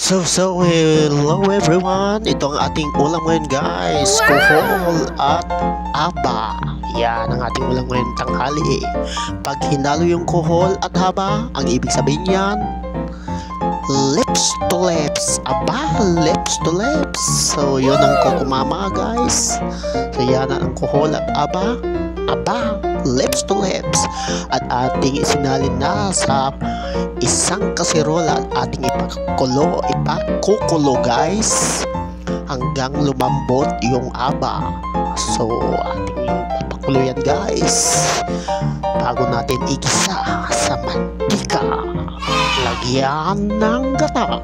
Hello everyone! Ito ang ating ulam ngayon guys. Wow! Kuhol at haba. Yan ang ating ulam ngayon tanghali. Pag hinalo yung kuhol at haba, ang ibig sabihin yan, lips to lips. Aba, lips to lips. So yun ang kukumama guys. So yan ang kuhol at haba. Aba, lips to lips. At ating isinalin na sa isang kaserola at ating ipakukulo guys hanggang lumambot yung aba. So ating ipakulo yan guys bago natin igisa sa mantika. Lagyan ng gata.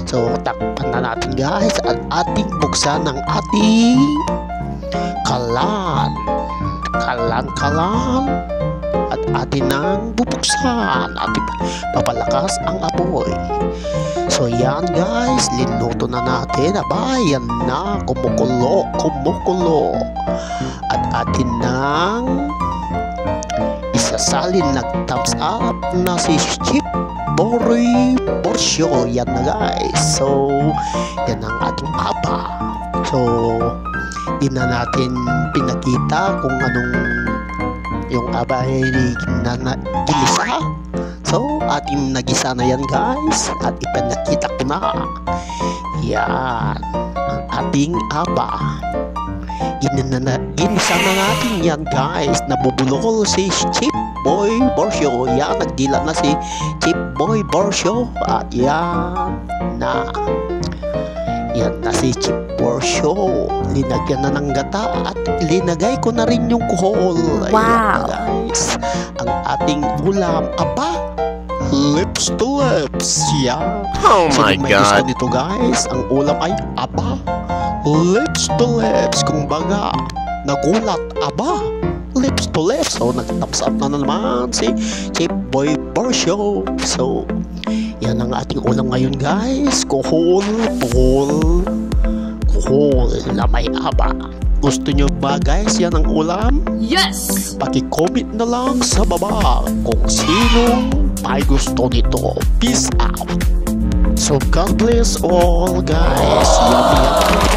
So takpan na natin guys at ating buksan ng ating kalan at atin nang bubuksan at papalakas ang apoy. So yan guys, linuto na natin. Aba, yan na, kumukulo at atin nang isasalin na thumbs up na si Chip Boy Borsyo. Yan na guys. So yan ang ating aba. So di na natin pinakita kung anong yung aba ay ginisa. So ating nagisa na yan guys at ipinakita ko na. Yan ang ating aba. Ginisa na natin yan guys. Nabubulol si Chip Boy Borsyo. Yan, nagdila na si Chip Boy Borsyo. At yan na si Chip Borsyo. Linagyan na ng gata at linagay ko na rin yung kuhol. Wow! Ayan na guys, ang ating ulam. Aba, lips to lips. Yan. Oh my may God! gusto nito guys, ang ulam ay aba, lips to lips. Kung baga, nagulat, aba, lips to lips. So nag-thumbs up na naman si Chip Boy Borsyo. So yan ang ating ulam ngayon guys. Kuhol na may aba. Gusto nyo ba guys yan ang ulam? Yes! Paki-comment na lang sa baba kung sino may gusto nito. Peace out! So God bless all guys. Yummy.